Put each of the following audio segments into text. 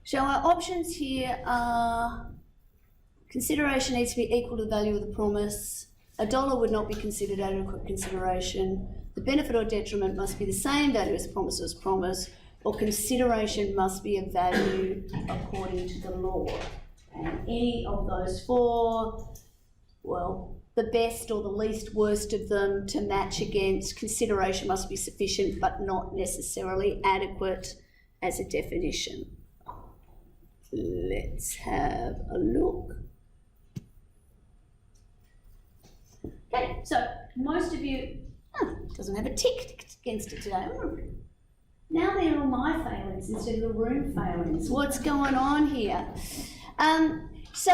So our options here are consideration needs to be equal to the value of the promise, $1 would not be considered adequate consideration, the benefit or detriment must be the same value as the promise was promised, or consideration must be of value according to the law. And any of those four, well, the best or the least worst of them to match against consideration must be sufficient but not necessarily adequate as a definition. Let's have a look. Okay, so most of you, doesn't have a tick against it today. Now they're all my failings instead of the room failings. What's going on here? So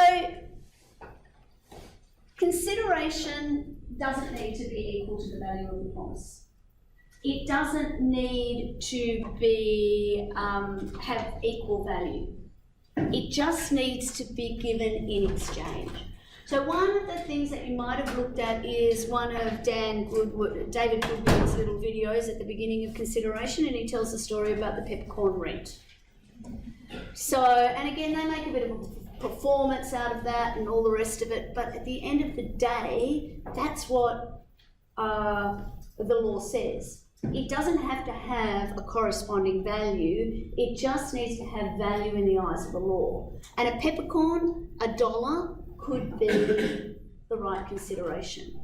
consideration doesn't need to be equal to the value of the promise. It doesn't need to be have equal value. It just needs to be given in exchange. So one of the things that you might have looked at is one of David Goodwin's little videos at the beginning of consideration, and he tells the story about the peppercorn rent. So, and again, they make a bit of a performance out of that and all the rest of it, but at the end of the day, that's what the law says. It doesn't have to have a corresponding value, it just needs to have value in the eyes of the law. And a peppercorn, $1, could be the right consideration.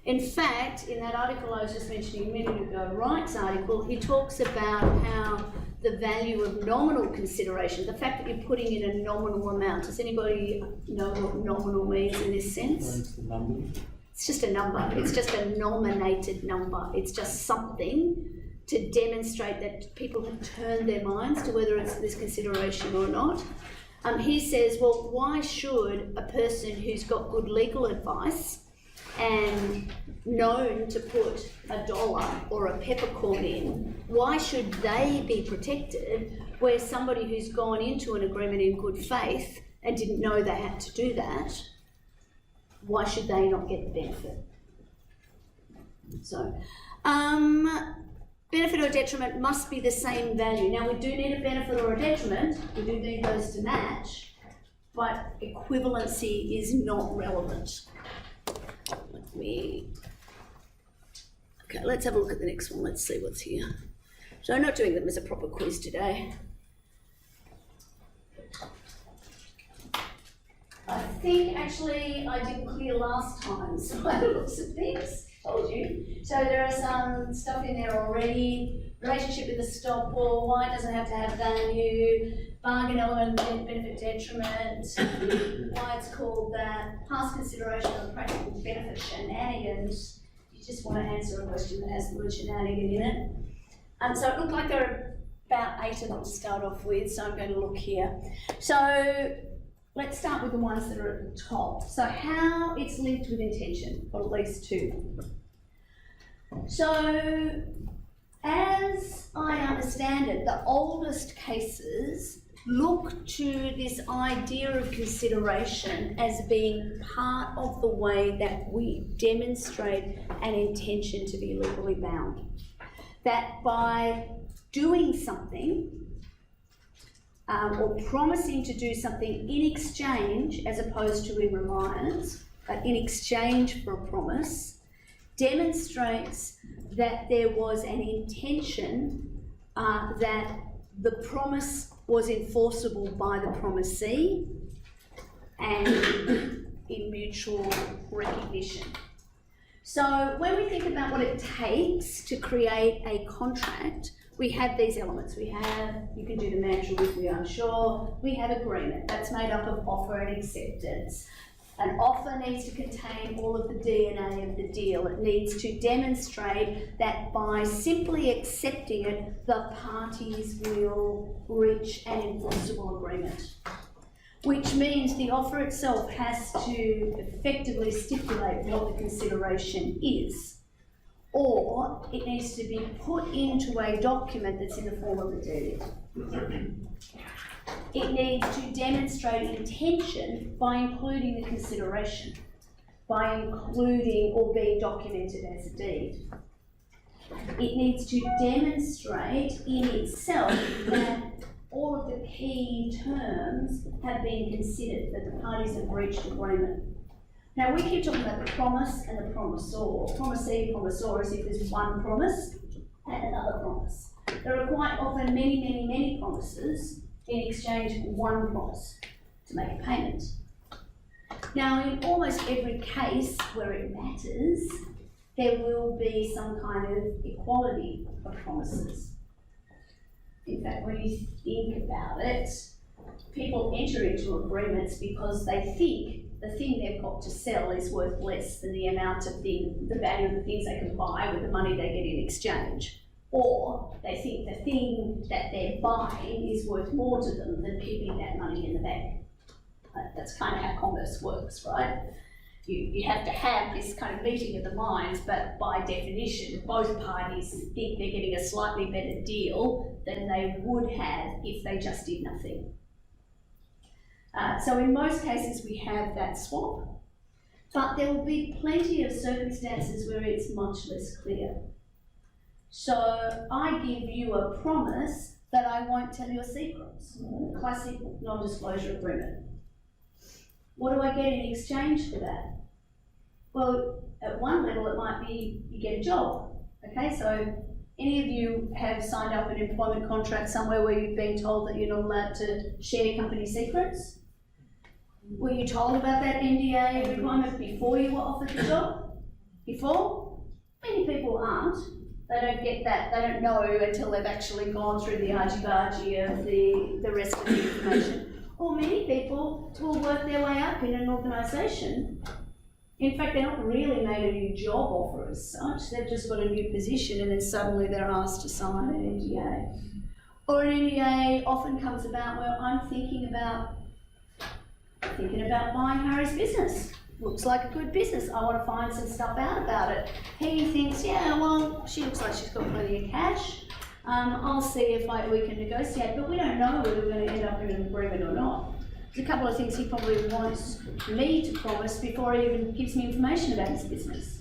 In fact, in that article I was just mentioning a minute ago, Wright's article, he talks about how the value of nominal consideration, the fact that you're putting in a nominal amount. Does anybody know what nominal means in this sense? It's just a number. It's just a nominated number. It's just something to demonstrate that people have turned their minds to whether it's this consideration or not. He says, well, why should a person who's got good legal advice and known to put $1 or a peppercorn in, why should they be protected where somebody who's gone into an agreement in good faith and didn't know they had to do that, why should they not get the benefit? So, benefit or detriment must be the same value. Now, we do need a benefit or a detriment. We do need those to match, but equivalency is not relevant. Okay, let's have a look at the next one. Let's see what's here. So I'm not doing them as a proper quiz today. I think actually I did clear last time, so I looked at things. Told you. So there are some stuff in there already. Relationship with the stop wall, why it doesn't have to have value, bargain element, benefit detriment, why it's called that, past consideration of practical benefit shenanigans. You just want to answer a question that has the word shenanigan in it. So it looked like there are about 8 of them to start off with, so I'm going to look here. So let's start with the ones that are at the top. So how it's linked with intention, or at least 2. So as I understand it, the oldest cases look to this idea of consideration as being part of the way that we demonstrate an intention to be legally bound. That by doing something, or promising to do something in exchange as opposed to in reliance, but in exchange for a promise, demonstrates that there was an intention that the promise was enforceable by the promisee and in mutual recognition. So when we think about what it takes to create a contract, we have these elements. We have, you can do the mantra with me, I'm sure. We have agreement. That's made up of offer and acceptance. An offer needs to contain all of the DNA of the deal. It needs to demonstrate that by simply accepting it, the parties will reach an enforceable agreement. Which means the offer itself has to effectively stipulate what the consideration is. Or it needs to be put into a document that's in the form of a deed. It needs to demonstrate intention by including the consideration, by including or being documented as a deed. It needs to demonstrate in itself that all of the key terms have been considered, that the parties have reached agreement. Now, we keep talking about the promise and the promisor. Promisee, promisor, as if there's one promise and another promise. There are quite often many promises in exchange for one promise to make a payment. Now, in almost every case where it matters, there will be some kind of equality of promises. In fact, when you think about it, people enter into agreements because they think the thing they've got to sell is worth less than the amount of the value of the things they can buy with the money they get in exchange. Or they think the thing that they're buying is worth more to them than keeping that money in the bank. That's kind of how commerce works, right? You have to have this kind of meeting of the minds, but by definition, both parties think they're getting a slightly better deal than they would have if they just did nothing. So in most cases, we have that swap, but there will be plenty of circumstances where it's much less clear. So I give you a promise that I won't tell your secrets. Classic non-disclosure agreement. What do I get in exchange for that? Well, at one level it might be you get a job. Okay, so any of you have signed up an employment contract somewhere where you've been told that you're not allowed to share company secrets? Were you told about that NDA requirement before you were offered the job? Before? Many people aren't. They don't get that, they don't know until they've actually gone through the argy-bargy of the rest of the information. Or many people will work their way up in an organisation. In fact, they're not really made a new job offer as such, they've just got a new position and then suddenly they're asked to sign an NDA. Or an NDA often comes about where I'm thinking about buying Harry's business. Looks like a good business. I want to find some stuff out about it. He thinks, yeah, well, she looks like she's got plenty of cash. I'll see if we can negotiate, but we don't know whether we're going to end up in an agreement or not. There's a couple of things he probably wants me to promise before he even gives me information about his business.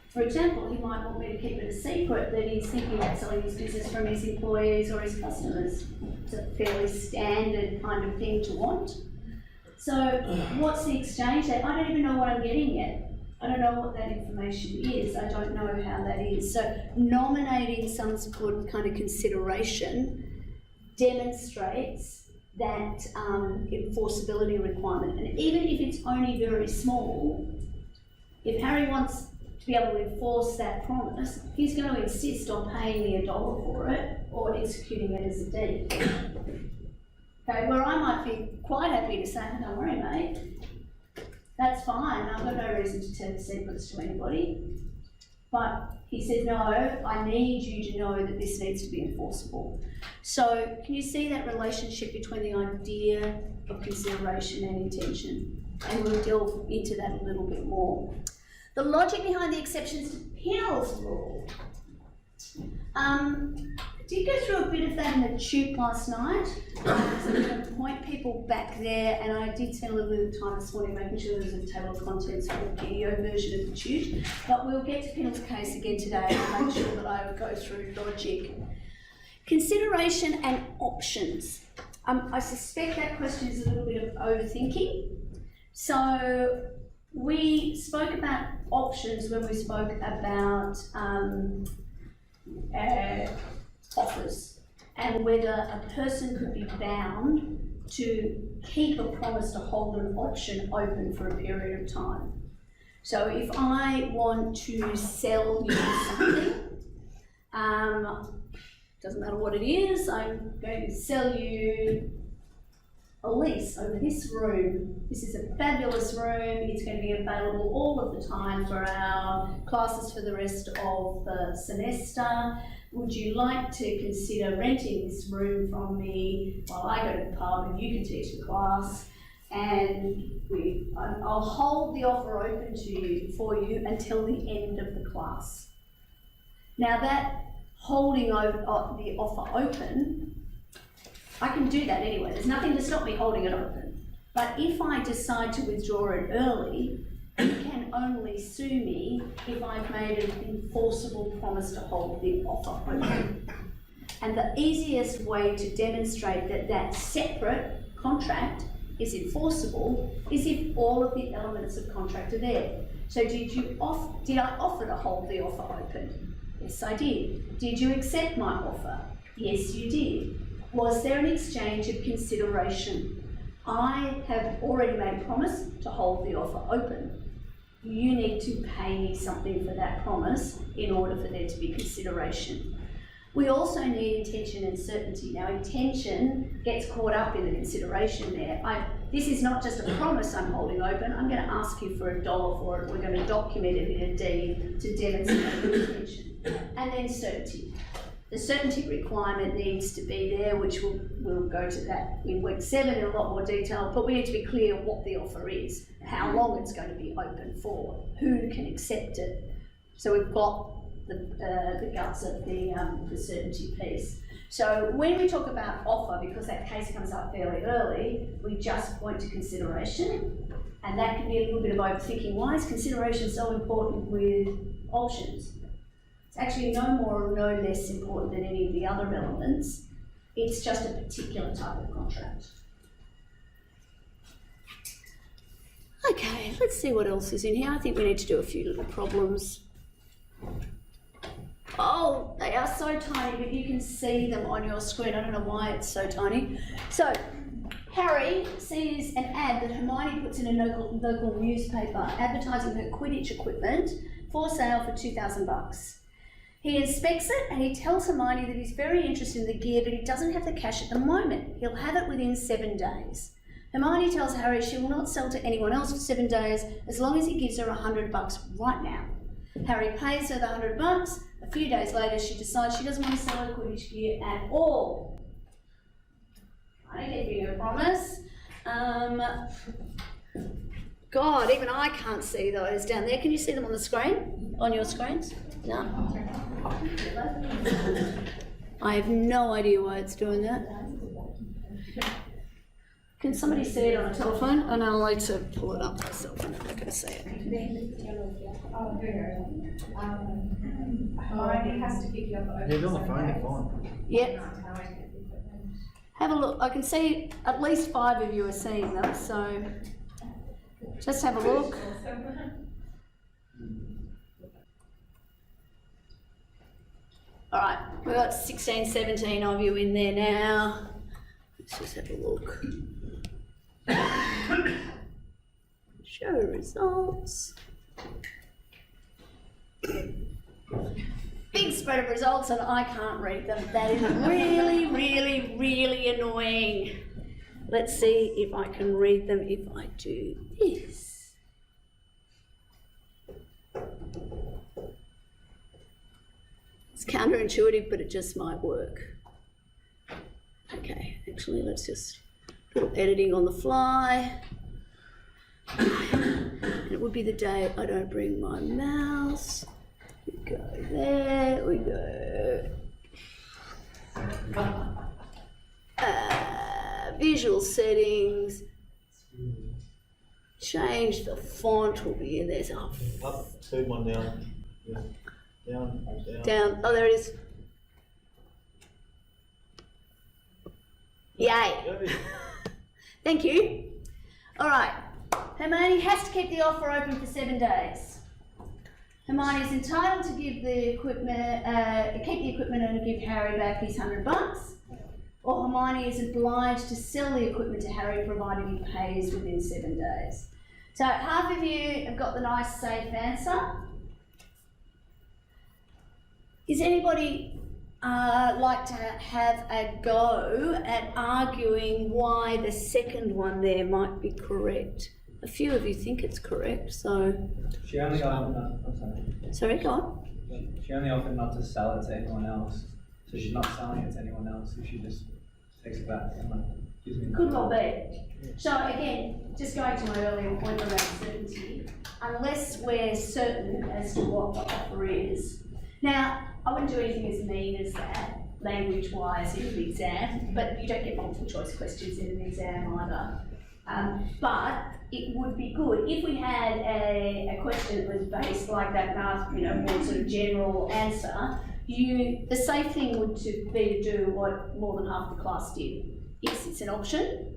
For example, he might want me to keep it a secret that he's thinking about selling his business from his employees or his customers. It's a fairly standard kind of thing to want. So what's the exchange there? I don't even know what I'm getting yet. I don't know what that information is. I don't know how that is. So nominating some sort of kind of consideration demonstrates that enforceability requirement. And even if it's only very small, if Harry wants to be able to enforce that promise, he's going to insist on paying me $1 for it or executing it as a deed. Okay, where I might be quite happy to say, don't worry, mate, that's fine, I've got no reason to tell secrets to anybody. But he said, no, I need you to know that this needs to be enforceable. So can you see that relationship between the idea of consideration and intention? And we'll delve into that a little bit more. The logic behind the exceptions to Pennell's rule. I did go through a bit of that in the tube last night. So I'm going to point people back there, and I did spend a little bit of time this morning making sure there was a table of contents for the video version of the tube. But we'll get to Pennell's case again today and make sure that I go through logic. Consideration and options. I suspect that question is a little bit of overthinking. So we spoke about options when we spoke about offers and whether a person could be bound to keep a promise to hold an option open for a period of time. So if I want to sell you something, doesn't matter what it is, I'm going to sell you a lease over this room. This is a fabulous room. It's going to be available all of the time for our classes for the rest of the semester. Would you like to consider renting this room from me while I go to the pub and you can teach the class? And I'll hold the offer open for you until the end of the class. Now that holding the offer open, I can do that anyway. There's nothing to stop me holding it open. But if I decide to withdraw it early, you can only sue me if I've made an enforceable promise to hold the offer open. And the easiest way to demonstrate that that separate contract is enforceable is if all of the elements of contract are there. So did I offer to hold the offer open? Yes, I did. Did you accept my offer? Yes, you did. Was there an exchange of consideration? I have already made a promise to hold the offer open. You need to pay me something for that promise in order for there to be consideration. We also need intention and certainty. Now, intention gets caught up in the consideration there. This is not just a promise I'm holding open. I'm going to ask you for $1 for it. We're going to document it in a deed to demonstrate the intention. And then certainty. The certainty requirement needs to be there, which we'll go to that in week 7 in a lot more detail, but we need to be clear what the offer is, how long it's going to be open for, who can accept it. So we've got the guts of the certainty piece. So when we talk about offer, because that case comes up fairly early, we just point to consideration, and that can be a little bit of overthinking. Why is consideration so important with options? It's actually no more or no less important than any of the other elements. It's just a particular type of contract. Okay, let's see what else is in here. I think we need to do a few little problems. Oh, they are so tiny, but you can see them on your screen. I don't know why it's so tiny. So, Harry sees an ad that Hermione puts in a local newspaper advertising her Quidditch equipment for sale for $2,000. He inspects it and he tells Hermione that he's very interested in the gear, but he doesn't have the cash at the moment. He'll have it within 7 days. Hermione tells Harry she will not sell to anyone else for 7 days as long as he gives her $100 right now. Harry pays her the $100. A few days later, she decides she doesn't want to sell her Quidditch gear at all. I gave you a promise. God, even I can't see those down there. Can you see them on the screen? On your screens? No. I have no idea why it's doing that. Can somebody see it on a telephone? And I'll like to pull it up myself and I'm not going to see it. Hermione has to pick you up over. Yeah, on the phone, you're fine. Yep. Have a look. I can see at least 5 of you are seeing them, so just have a look. All right, we've got 16, 17 of you in there now. Let's just have a look. Show results. Big spread of results and I can't read them. That is really, really, really annoying. Let's see if I can read them if I do this. It's counterintuitive, but it just might work. Okay, actually, let's just a little editing on the fly. And it would be the day I don't bring my mouse. We go there, we go. Visual settings. Change the font will be in there. So, Up, 2, 1 down. Yeah. Down. Down. Oh, there it is. Yay. Thank you. All right. Hermione has to keep the offer open for 7 days. Hermione is entitled to give the equipment, keep the equipment and give Harry back his $100. Or Hermione is obliged to sell the equipment to Harry provided he pays within 7 days. So half of you have got the nice safe answer. Is anybody like to have a go at arguing why the second one there might be correct? A few of you think it's correct, so... She only offered not, Sorry, go on. She only offered not to sell it to anyone else, so she's not selling it to anyone else, so she just takes it back and gives me... Could well be. So again, just going to my earlier point around certainty, unless we're certain as to what the offer is. Now, I wouldn't do anything as mean as that, language-wise, in an exam, but you don't get multiple choice questions in an exam either. But it would be good if we had a question that was based like that and asked, more sort of general answer, the safe thing would be to do what more than half the class did. Yes, it's an option.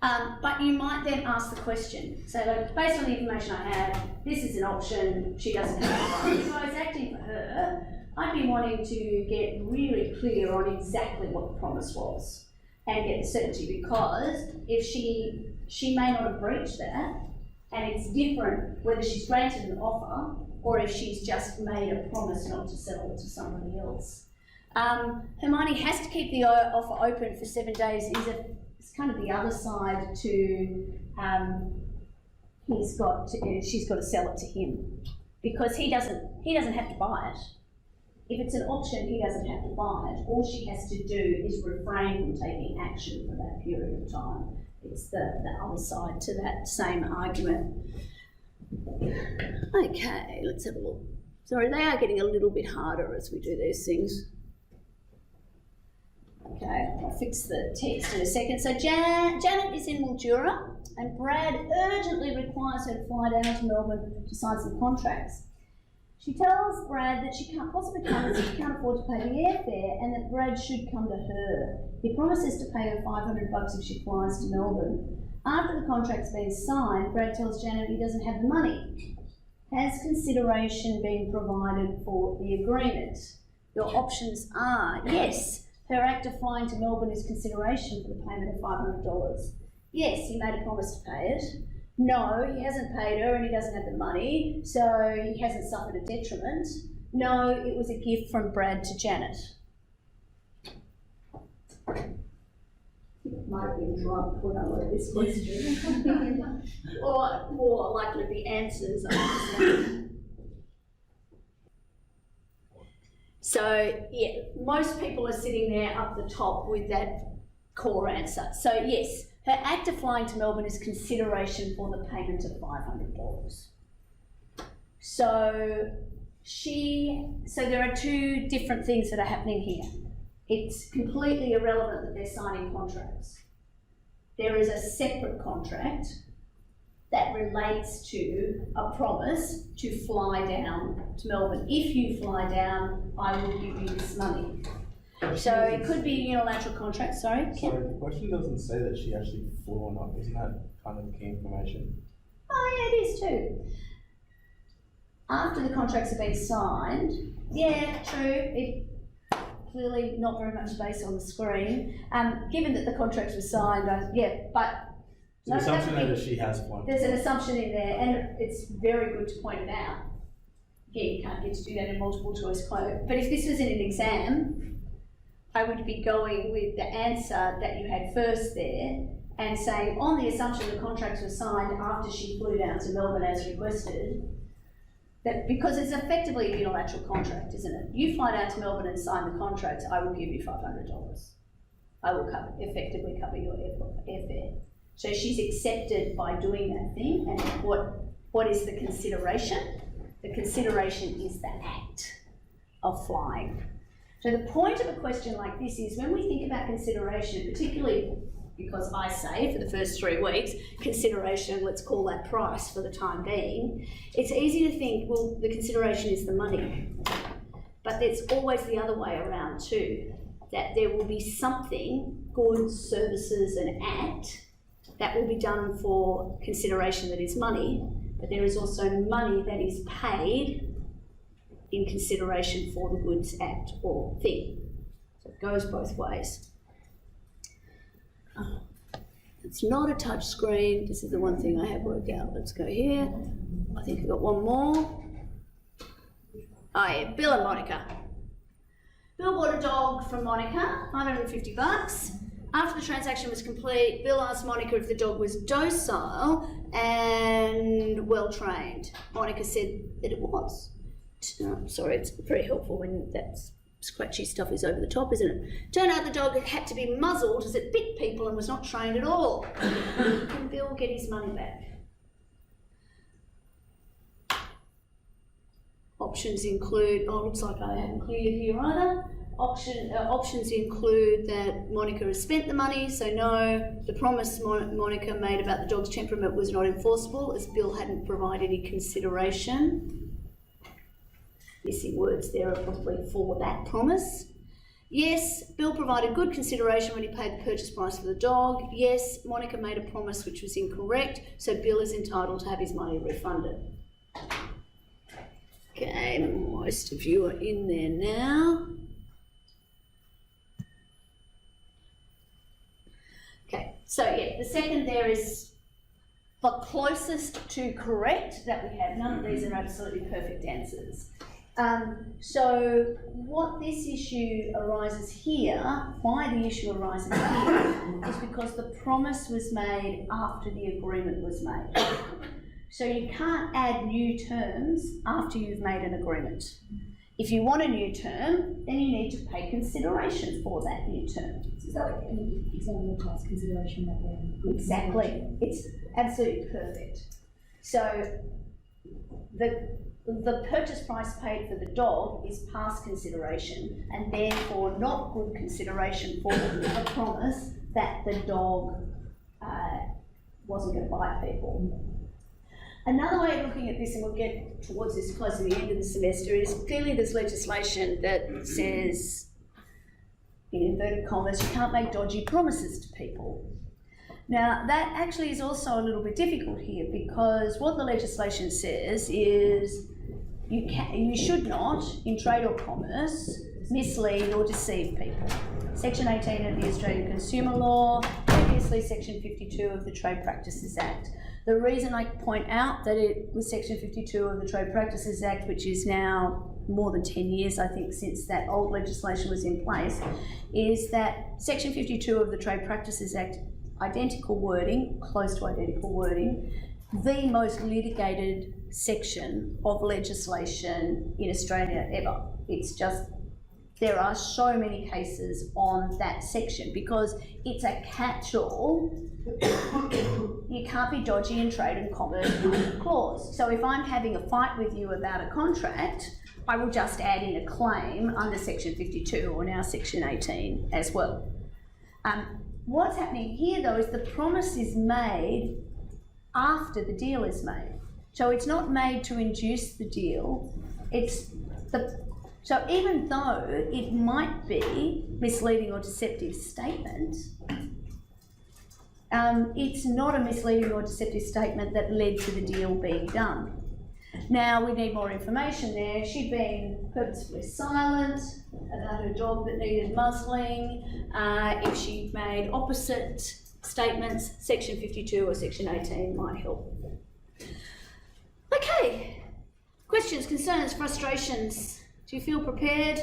But you might then ask the question, so like, based on the information I have, this is an option, she doesn't have it. If I was acting for her, I'd be wanting to get really clear on exactly what the promise was and get the certainty, because if she may not have breached that, and it's different whether she's granted an offer or if she's just made a promise not to sell it to somebody else. Hermione has to keep the offer open for 7 days. It's kind of the other side to she's got to sell it to him, because he doesn't have to buy it. If it's an option, he doesn't have to buy it. All she has to do is refrain from taking action for that period of time. It's the other side to that same argument. Okay, let's have a look. Sorry, they are getting a little bit harder as we do these things. Okay, I'll fix the text in a second. So Janet is in Mildura, and Brad urgently requires her to fly down to Melbourne to sign some contracts. She tells Brad that she can't possibly come as she can't afford to pay the airfare, and that Brad should come to her. He promises to pay her $500 if she flies to Melbourne. After the contract's been signed, Brad tells Janet he doesn't have the money. Has consideration been provided for the agreement? Your options are yes. Her act of flying to Melbourne is consideration for the payment of $500. Yes, he made a promise to pay it. No, he hasn't paid her and he doesn't have the money, so he hasn't suffered a detriment. No, it was a gift from Brad to Janet. Might have been drunk when I wrote this question. Or more likely the answers are. So, yeah, most people are sitting there up the top with that core answer. So, yes, her act of flying to Melbourne is consideration for the payment of $500. So there are two different things that are happening here. It's completely irrelevant that they're signing contracts. There is a separate contract that relates to a promise to fly down to Melbourne. If you fly down, I will give you this money. So it could be a unilateral contract, sorry? Sorry, the question doesn't say that she actually flew or not. Isn't that kind of key information? Oh yeah, it is too. After the contracts have been signed, yeah, true, it clearly not very much space on the screen. Given that the contracts were signed, but So the assumption there is she has flown. there's an assumption in there, and it's very good to point it out. Again, you can't get to do that in multiple choice quote. But if this was in an exam, I would be going with the answer that you had first there and saying, on the assumption the contracts were signed after she flew down to Melbourne as requested, that because it's effectively a unilateral contract, isn't it? You fly down to Melbourne and sign the contract, I will give you $500. I will effectively cover your airfare. So she's accepted by doing that thing, and what is the consideration? The consideration is the act of flying. So the point of a question like this is when we think about consideration, particularly because I say for the first 3 weeks, consideration, let's call that price for the time being, it's easy to think, well, the consideration is the money. But it's always the other way around too, that there will be something, goods, services, an act, that will be done for consideration that is money, but there is also money that is paid in consideration for the goods, act, or thing. So it goes both ways. It's not a touch screen. This is the one thing I have worked out. Let's go here. I think I've got one more. Oh yeah, Bill and Monica. Bill bought a dog from Monica, $550. After the transaction was complete, Bill asked Monica if the dog was docile and well trained. Monica said that it was. Sorry, it's very helpful when that scratchy stuff is over the top, isn't it? Turned out the dog had to be muzzled as it bit people and was not trained at all. Can Bill get his money back? Options include, looks like I haven't cleared here either. Options include that Monica has spent the money, so no, the promise Monica made about the dog's temperament was not enforceable as Bill hadn't provided any consideration. missing words there are probably for that promise. Yes, Bill provided good consideration when he paid the purchase price for the dog. Yes, Monica made a promise which was incorrect, so Bill is entitled to have his money refunded. Okay, most of you are in there now. Okay, so yeah, the second there is the closest to correct that we have. None of these are absolutely perfect answers. So what this issue arises here, why the issue arises here, is because the promise was made after the agreement was made. So you can't add new terms after you've made an agreement. If you want a new term, then you need to pay consideration for that new term. Is that like an example of past consideration that way? Exactly. It's absolutely perfect. So the purchase price paid for the dog is past consideration and therefore not good consideration for the promise that the dog wasn't going to bite people. Another way of looking at this, and we'll get towards this close to the end of the semester, is clearly there's legislation that says, in inverted commas, you can't make dodgy promises to people. Now, that actually is also a little bit difficult here because what the legislation says is you should not, in trade or commerce, mislead or deceive people. Section 18 of the Australian Consumer Law, previously Section 52 of the Trade Practices Act. The reason I point out that it was Section 52 of the Trade Practices Act, which is now more than 10 years, I think, since that old legislation was in place, is that Section 52 of the Trade Practices Act, identical wording, close to identical wording, the most litigated section of legislation in Australia ever. It's just, there are so many cases on that section because it's a catch-all. You can't be dodgy in trade and commerce clause. So if I'm having a fight with you about a contract, I will just add in a claim under Section 52 or now Section 18 as well. What's happening here though is the promise is made after the deal is made. So it's not made to induce the deal. So even though it might be misleading or deceptive statement, it's not a misleading or deceptive statement that led to the deal being done. Now, we need more information there. She'd been purposefully silent about her dog that needed muzzling. If she made opposite statements, Section 52 or Section 18 might help. Okay, questions, concerns, frustrations. Do you feel prepared?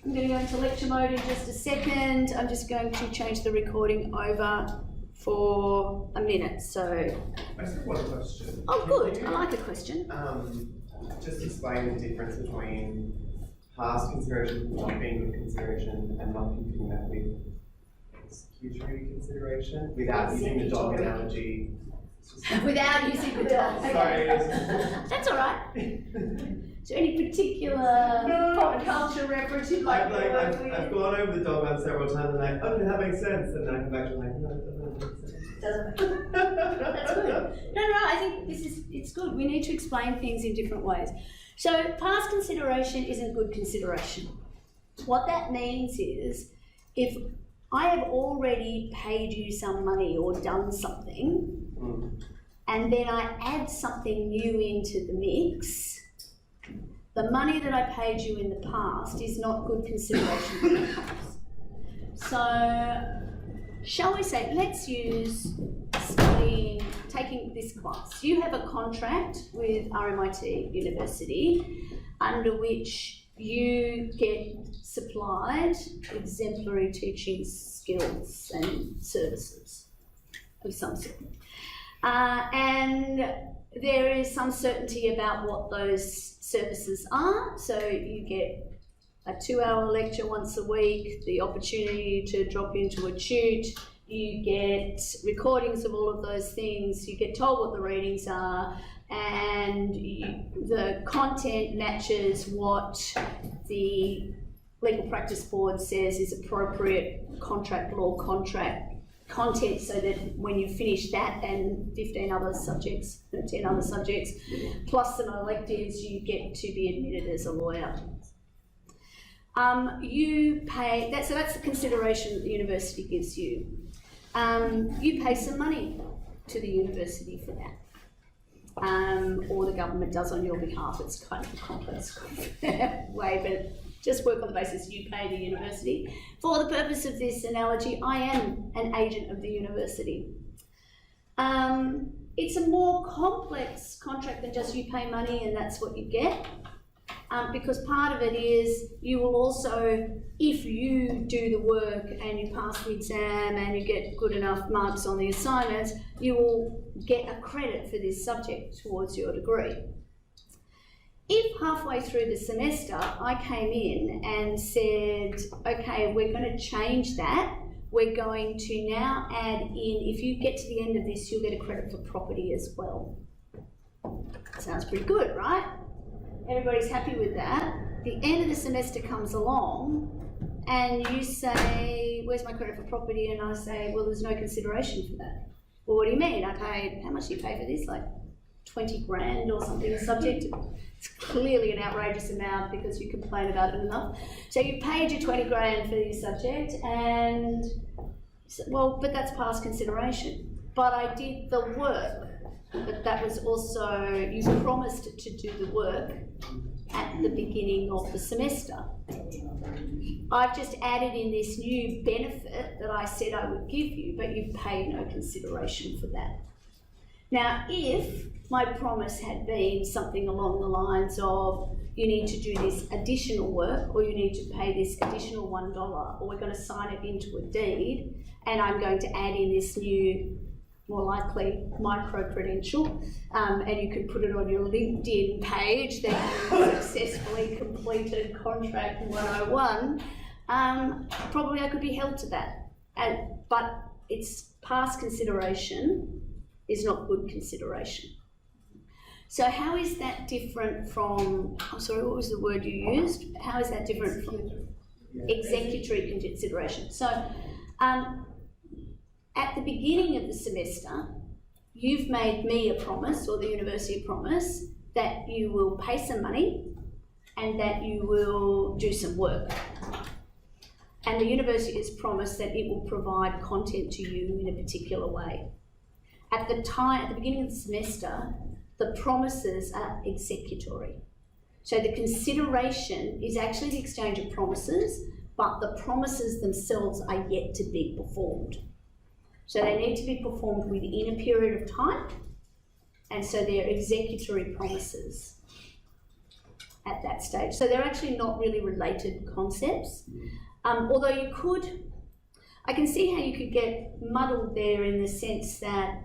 I'm going to go into lecture mode in just a second. I'm just going to change the recording over for a minute, so... I just have one question. Oh, good. I like a question. Just explain the difference between past consideration not being good consideration and not confusing that with executory consideration without using the dog analogy. Without using the dog. Sorry. That's all right. Is there any particular pop culture reference you'd like to work with? I've gone over the dog one several times and I'm like, okay, that makes sense. And then I come back to like, no, that doesn't make sense. Doesn't. That's good. No, I think it's good. We need to explain things in different ways. So past consideration isn't good consideration. What that means is if I have already paid you some money or done something, and then I add something new into the mix, the money that I paid you in the past is not good consideration for the past. So, shall we say, let's use taking this class. You have a contract with RMIT University under which you get supplied exemplary teaching skills and services of some sort. And there is some certainty about what those services are. So you get a 2-hour lecture once a week, the opportunity to drop into a tute, you get recordings of all of those things, you get told what the readings are, and the content matches what the Legal Practice Board says is appropriate contract law, contract content so that when you finish that and 15 other subjects, 10 other subjects, plus some electives, you get to be admitted as a lawyer. You pay, so that's the consideration that the university gives you. You pay some money to the university for that. Or the government does on your behalf. It's kind of a complex way, but just work on the basis you pay the university. For the purpose of this analogy, I am an agent of the university. It's a more complex contract than just you pay money and that's what you get. Because part of it is you will also, if you do the work and you pass the exam and you get good enough marks on the assignments, you will get a credit for this subject towards your degree. If halfway through the semester I came in and said, okay, we're going to change that, we're going to now add in, if you get to the end of this, you'll get a credit for property as well. Sounds pretty good, right? Everybody's happy with that. The end of the semester comes along and you say, where's my credit for property? And I say, well, there's no consideration for that. Well, what do you mean? I paid, how much do you pay for this? Like 20 grand or something a subject? It's clearly an outrageous amount because you complain about it enough. So you paid your 20 grand for your subject and, well, but that's past consideration. But I did the work. But that was also, you promised to do the work at the beginning of the semester. I've just added in this new benefit that I said I would give you, but you paid no consideration for that. Now, if my promise had been something along the lines of, you need to do this additional work, or you need to pay this additional $1, or we're going to sign it into a deed, and I'm going to add in this new, more likely, micro-credential, and you can put it on your LinkedIn page that you successfully completed Contract 101, probably I could be held to that. But it's past consideration is not good consideration. So how is that different from, I'm sorry, what was the word you used? How is that different from executory consideration? So, at the beginning of the semester, you've made me a promise, or the university a promise, that you will pay some money and that you will do some work. And the university has promised that it will provide content to you in a particular way. At the beginning of the semester, the promises are executory. So the consideration is actually the exchange of promises, but the promises themselves are yet to be performed. So they need to be performed within a period of time, and so they're executory promises at that stage. So they're actually not really related concepts, although you could, I can see how you could get muddled there in the sense that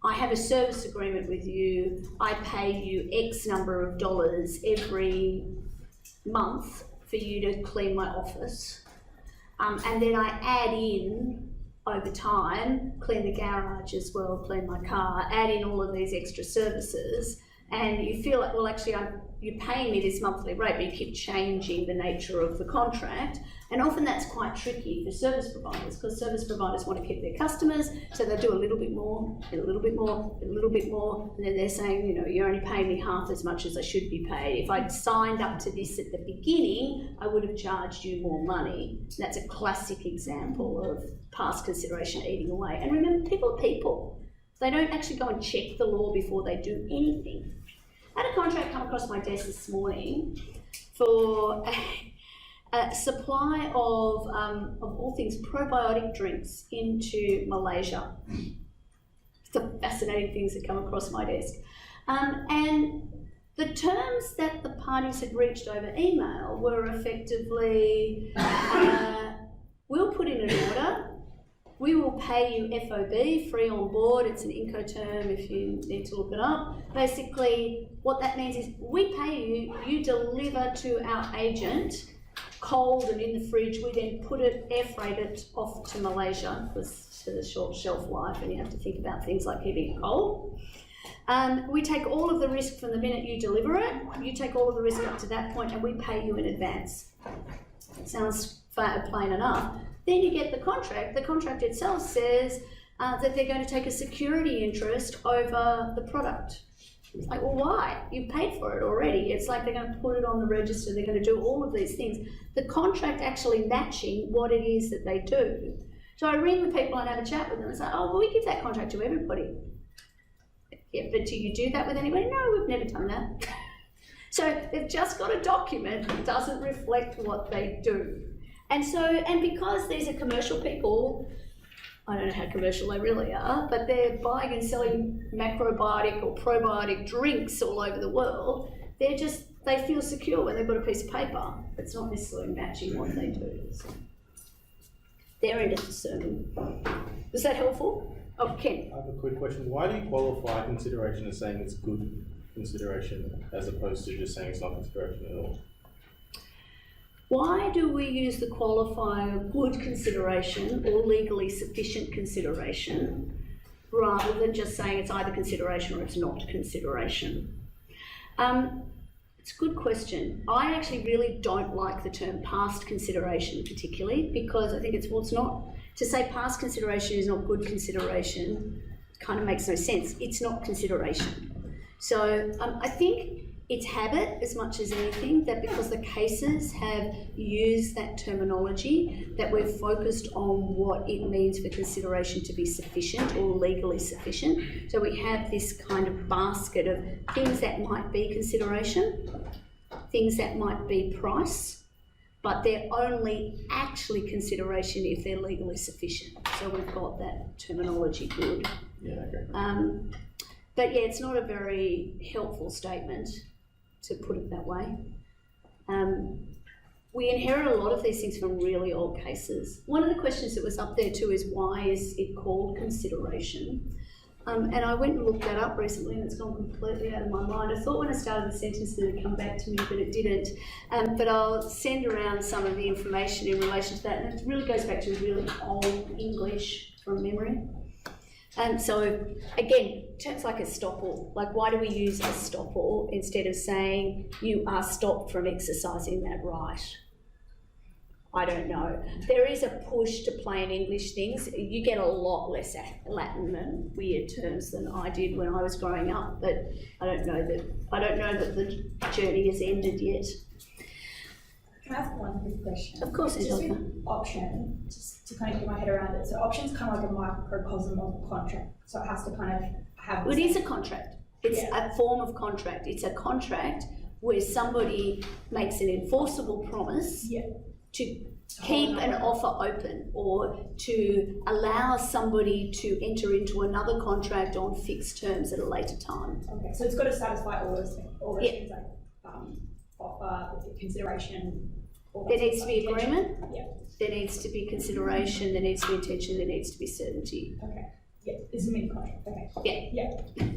I have a service agreement with you, I pay you X number of dollars every month for you to clean my office, and then I add in over time, clean the garage as well, clean my car, add in all of these extra services, and you feel like, well, actually, you're paying me this monthly rate, but you keep changing the nature of the contract. And often that's quite tricky for service providers, because service providers want to keep their customers, so they do a little bit more, a little bit more, a little bit more, and then they're saying, you know, you're only paying me half as much as I should be paid. If I'd signed up to this at the beginning, I would have charged you more money. That's a classic example of past consideration eating away. And remember, people are people. They don't actually go and check the law before they do anything. I had a contract come across my desk this morning for a supply of all things, probiotic drinks into Malaysia. The fascinating things that come across my desk. And the terms that the parties had reached over email were effectively, we'll put in an order, we will pay you FOB, free on board, it's an Incoterm if you need to look it up. Basically, what that means is we pay you, you deliver to our agent, cold and in the fridge, we then put it, air freight it off to Malaysia, because to the short shelf life and you have to think about things like keeping it cold. We take all of the risk from the minute you deliver it, you take all of the risk up to that point and we pay you in advance. It sounds plain enough. Then you get the contract. The contract itself says that they're going to take a security interest over the product. It's like, well, why? You've paid for it already. It's like they're going to put it on the register. They're going to do all of these things. The contract actually matching what it is that they do. So I ring the people and have a chat with them and say, oh, well, we give that contract to everybody. Yeah, but do you do that with anybody? No, we've never done that. So they've just got a document that doesn't reflect what they do. And so, and because these are commercial people, I don't know how commercial they really are, but they're buying and selling macrobiotic or probiotic drinks all over the world, they feel secure when they've got a piece of paper. It's not necessarily matching what they do. So they're into discernment. Is that helpful? Oh, Ken. I have a quick question. Why do you qualify consideration as saying it's good consideration as opposed to just saying it's not consideration at all? Why do we use the qualifier good consideration or legally sufficient consideration rather than just saying it's either consideration or it's not consideration? It's a good question. I actually really don't like the term past consideration particularly because I think it's not, to say past consideration is not good consideration kind of makes no sense. It's not consideration. So I think it's habit as much as anything, that because the cases have used that terminology, that we're focused on what it means for consideration to be sufficient or legally sufficient. So we have this kind of basket of things that might be consideration, things that might be price, but they're only actually consideration if they're legally sufficient. So we've got that terminology good. Yeah, okay. But yeah, it's not a very helpful statement, to put it that way. We inherit a lot of these things from really old cases. One of the questions that was up there too is why is it called consideration? And I went and looked that up recently and it's gone completely out of my mind. I thought when I started the sentence that it'd come back to me, but it didn't. But I'll send around some of the information in relation to that. And it really goes back to really old English from memory. So again, terms like estoppel, like why do we use estoppel instead of saying you are stopped from exercising that right? I don't know. There is a push to plain English things. You get a lot less Latin and weird terms than I did when I was growing up, but I don't know that the journey has ended yet. Can I ask one quick question? Of course, just Angelica. with option, just to kind of get my head around it. So option's kind of like a microcosm of a contract. So it has to kind of have. Well, it is a contract. It's a form of contract. It's a contract where somebody makes an enforceable promise to keep an offer open or to allow somebody to enter into another contract on fixed terms at a later time. Okay, so it's got to satisfy all those things, things like offer, consideration. There needs to be agreement. Yeah. There needs to be consideration. There needs to be intention. There needs to be certainty. Okay. Yeah. It's a mini contract. Okay. Yeah. Yeah.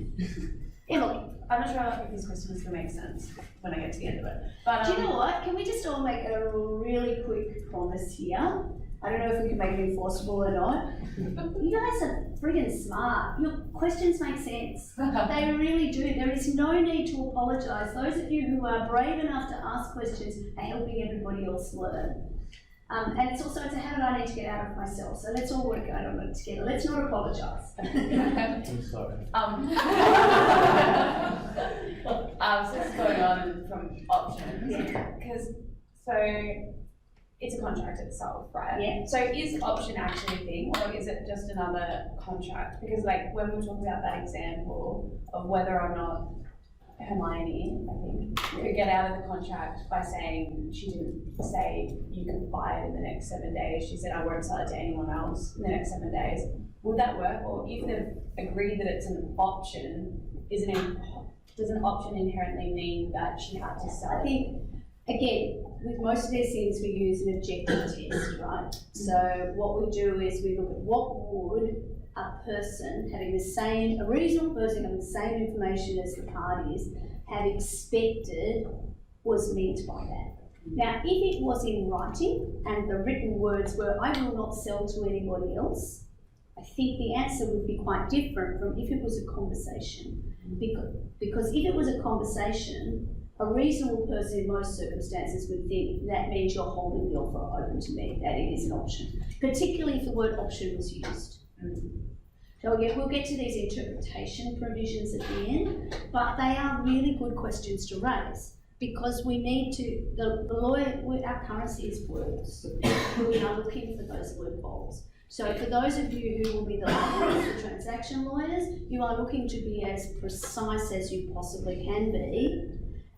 Emily. I'm not sure if this question is going to make sense when I get to the end of it. But Do you know what? Can we just all make a really quick promise here? I don't know if we can make it enforceable or not. You guys are friggin' smart. Your questions make sense. They really do. There is no need to apologise. Those of you who are brave enough to ask questions are helping everybody else learn. And it's also a habit I need to get out of myself. So let's all work out on it together. Let's not apologise. I'm sorry. So this is going on from options. Because, so it's a contract itself, right? Yeah. So is option actually a thing or is it just another contract? Because like when we were talking about that example of whether or not Hermione, I think, could get out of the contract by saying she didn't say you can buy it in the next 7 days. She said I won't sell it to anyone else in the next 7 days. Would that work? Or if they've agreed that it's an option, does an option inherently mean that she had to sell it? I think, again, with most of these things we use an objective test, right? So what we do is we look at what would a person having a reasonable person having the same information as the parties have expected was meant by that. Now, if it was in writing and the written words were, I will not sell to anybody else, I think the answer would be quite different from if it was a conversation. Because if it was a conversation, A reasonable person in most circumstances would think that means you're holding the offer open to me, that it is an option, particularly if the word option was used. So yeah, we'll get to these interpretation provisions at the end, but they are really good questions to raise because we need to, the lawyer, our currency is words. We are looking for those loopholes. So for those of you who will be the lawyers, the transaction lawyers, you are looking to be as precise as you possibly can be.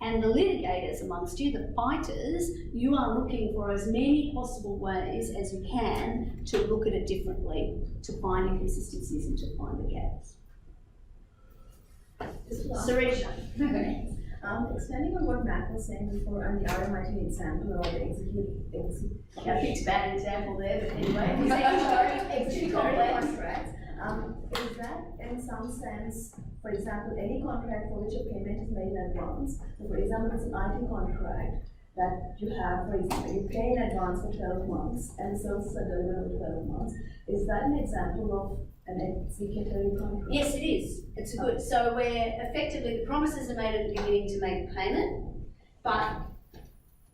And the litigators amongst you, the fighters, you are looking for as many possible ways as you can to look at it differently, to find inconsistencies and to find the gaps. Suresh. Expanding on what Matt was saying before on the RMIT example or the I picked a bad example there, but anyway. executory contracts, is that in some sense, for example, any contract for which a payment is made in advance? So for example, it's an IT contract that you have, for example, you pay in advance for 12 months and services are delivered in 12 months. Is that an example of an executory contract? Yes, it is. It's good. So where effectively the promises are made at the beginning to make a payment, but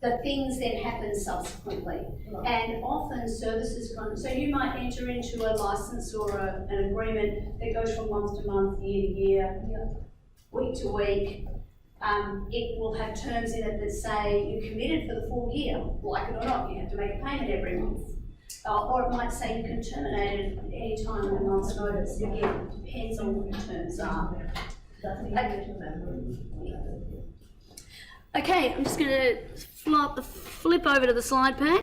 the things then happen subsequently. Right. And often services, so you might enter into a license or an agreement that goes from month to month, year to year, week to week. It will have terms in it that say you committed for the full year, like it or not, you have to make a payment every month. Or it might say you can terminate it at any time in a month's notice. Again, depends on what the terms are. That's an easy to remember. Okay, I'm just going to flip over to the slide pack.